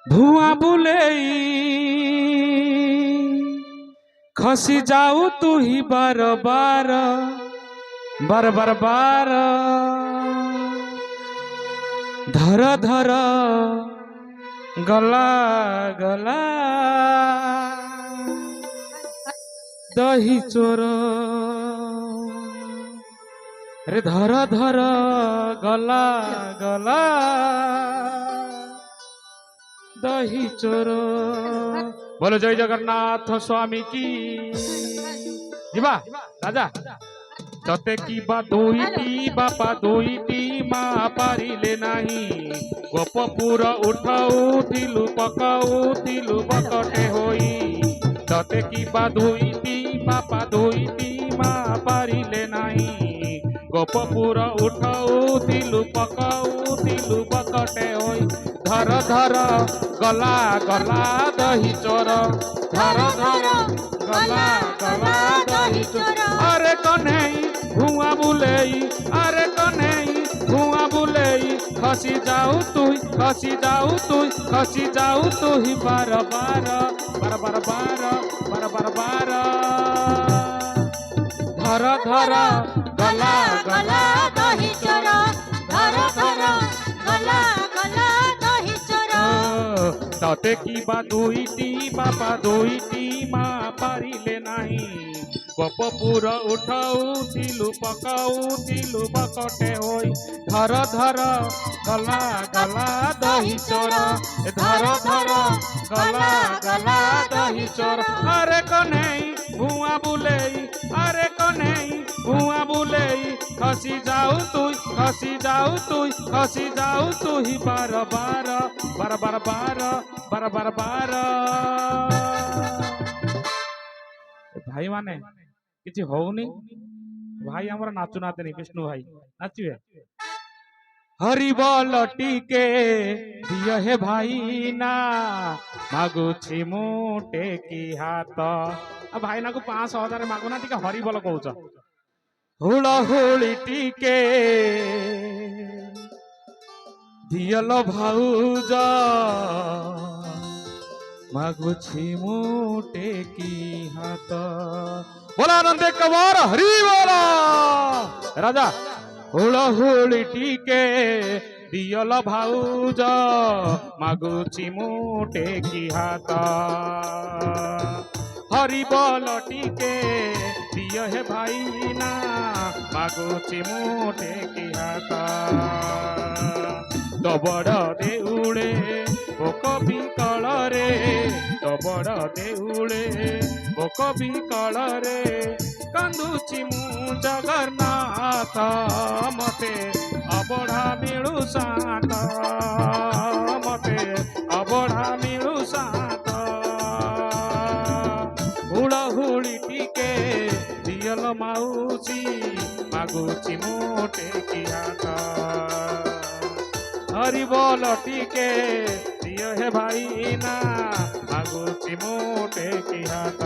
धुआं बुलेई खसी जाऊ तू ही बार बार बार बार बार धर धर गला गला दही चोर रे धर धर गला गला दही चोर। बोलो जय जगन्नाथ स्वामी की जीवा राजा तते की बा दुईटी बापा दुईटी माँ पारिले नाही गोपपुर उठाउथिलु पकाउथिलु बकटे होई तते की बा दुईटी बापा दुईटी माँ पारिले नाही गोपपुर उठाउथिलु पकाउथिलु बकटे होई धर धर गला गला दही चोर धर धर गला गला दही चोर। अरे कन्हई धुआं बुलेई अरे कन्हई धुआं बुलेई खसी जाऊ तू खसी जाऊ तू खसी जाऊ तू ही बार बार बार बार बार बार बार बार धर धर गला गला दही चोर धर धर गला गला दही चोर। तते की बा दुईटी बापा दुईटी माँ पारिले नाही गोपपुर उठाउथिलु पकाउथिलु बकटे होई धर धर गला गला दही चोर धर धर गला गला दही चोर। अरे कन्हई धुआं बुलेई अरे कन्हई धुआं बुलेई खसी जाऊ तू खसी जाऊ तू खसी जाऊ तू ही बार बार बार बार बार बार बार बार। भाई माने किसी होउनी भाई हमारा नाचु नाते नहीं विष्णु भाई नाचिए हरि बोल टीके दियो हे भाई ना मागुछि मुटे की हाथ अब भाई ना को 5,000 मागो ना टीके हरि बोल कहूच हुड़ा हुड़ी टीके दियलो भाऊज मागुछि मुटे की हाथ बोला नंदे कवार हरि बोला राजा हुड़ा हुड़ी टीके दियल भाऊज मागुछि मुटे की हाथ हरि बोल टीके दिय हे भाई ना मागुछि मुटे की हाथ तो बड़ देउळे ओ कवि कलरे तो बड़ देउळे ओ कवि कलरे कांदुछि मु जगन्नाथ मते अबढ़ा मिलु सात मते अबढ़ा मिलु सात हुड़हुड़ी टीके दियल माउसी मागुछि मुटे की हाथ हरि बोल टीके दियो हे भाई ना मागुछि मुटे की हाथ।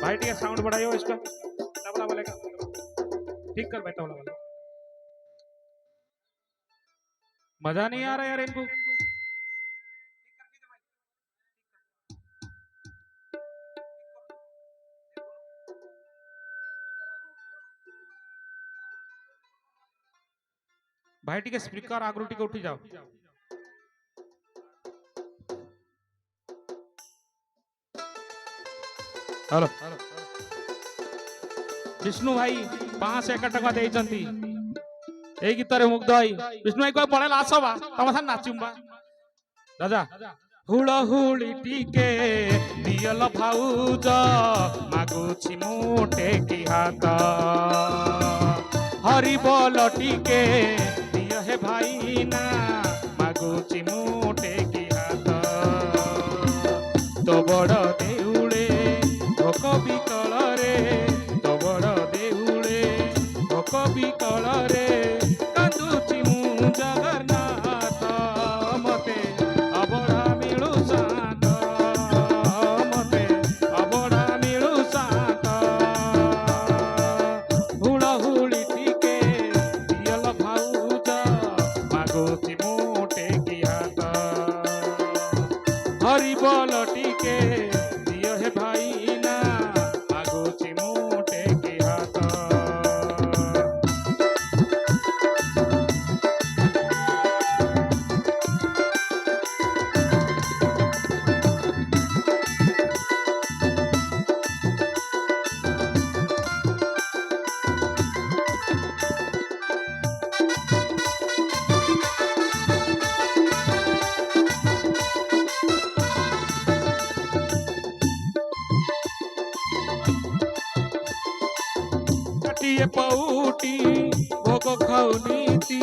भाई टीके साउंड बढ़ाइयो इसका तबला बोलेगा ठीक कर बैठा वाला मजा नहीं आ रहा यार इनको भाई टीके स्पीकर आगरू टीके उठी जाओ हेलो विष्णु भाई 501 टका देइचंती ए गीतरे मुग्ध भाई विष्णु भाई कोई पळेला आसबा तम सा नाचुंबा राजा हुड़हुड़ी टीके दियल भाऊज मागुछि मुटे की हाथ हरि बोल टीके दिय हे भाई ना मागुछि मुटे की हाथ तो बड़ देउळे ओ कवि कलरे तो बड़ देउळे ओ कवि कलरे कांदुछि मु जगन्नाथ मते अबढ़ा मिलु सात मते अबढ़ा मिलु सात हुड़हुड़ी टीके दियल भाऊज मागुछि मुटे की हाथ बोल टिके दियो हे भाई ना मागुची मुटे की हाथ काटिए पौटी भोग खाऊ नीति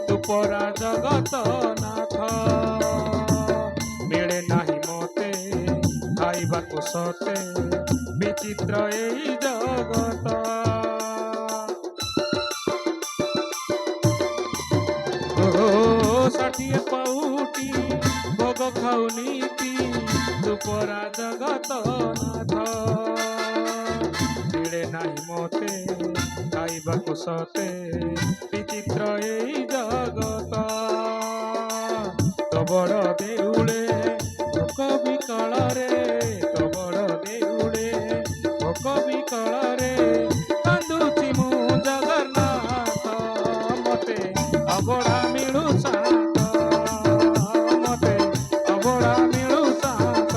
तुपरा जगत नाथ मिले नाही मोते खाइबा को सते विचित्र एई जगत षाठिए पौटी भोग खाऊ नीति तुपरा जगत नाथ मिले नाही मोते खाइबा को सते विचित्र एई जगत तो बड़ देउले भोक विकल रे तो बड़ देउले भोक विकल रे कांदुची मु जगन्नाथ मते अबड़ा मिलु साथ मते अबड़ा मिलु साथ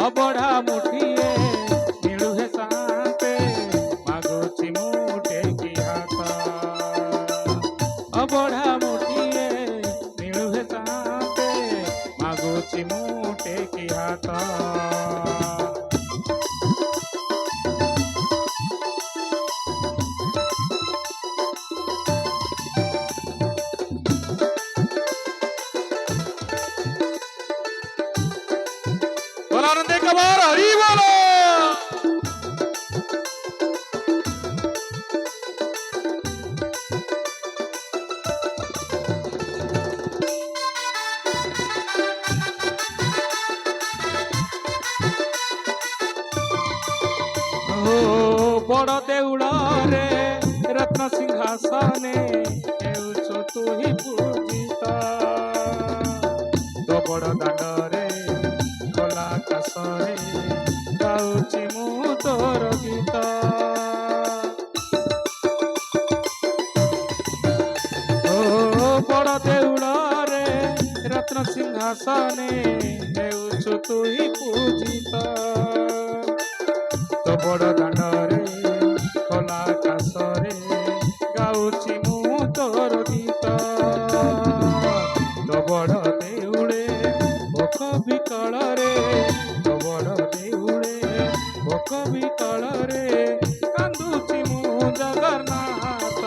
अबड़ा मुठिए मिलु हे साथे मागुची मुटे की हाथ अबड़ा मुठिए मिलु हे साथे मागुची मुटे की हाथ आनंदे कबार हरी बोलो बड़ देउल रे रत्न सिंहासने हेउछु तु ही पूजित तो बड़ दांडरे खोला आकाशरे गाउछि मु तोर गीत बड़ देउल रे रत्न सिंहासने हेउछु तु ही पूजित तो बड़ दांडरे खोला आकाशरे गाउछि मु तोर गीत तो बड़ देउले भोक विकल रे तो बड़ देउले भोक विकल रे कांदुछि मु जगन्नाथ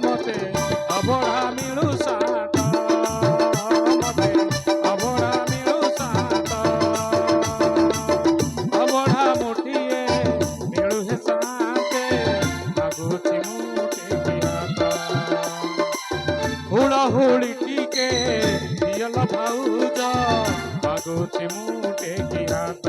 मते अबड़ा मिलु साथ मते अबड़ा मिलु साथ अबड़ा मुठिए मिलु हे साथे मागुछि मुटे की हाथ हुड़ाहुड़ी टिके दियल भाउज मागुछि मुटे की हाथ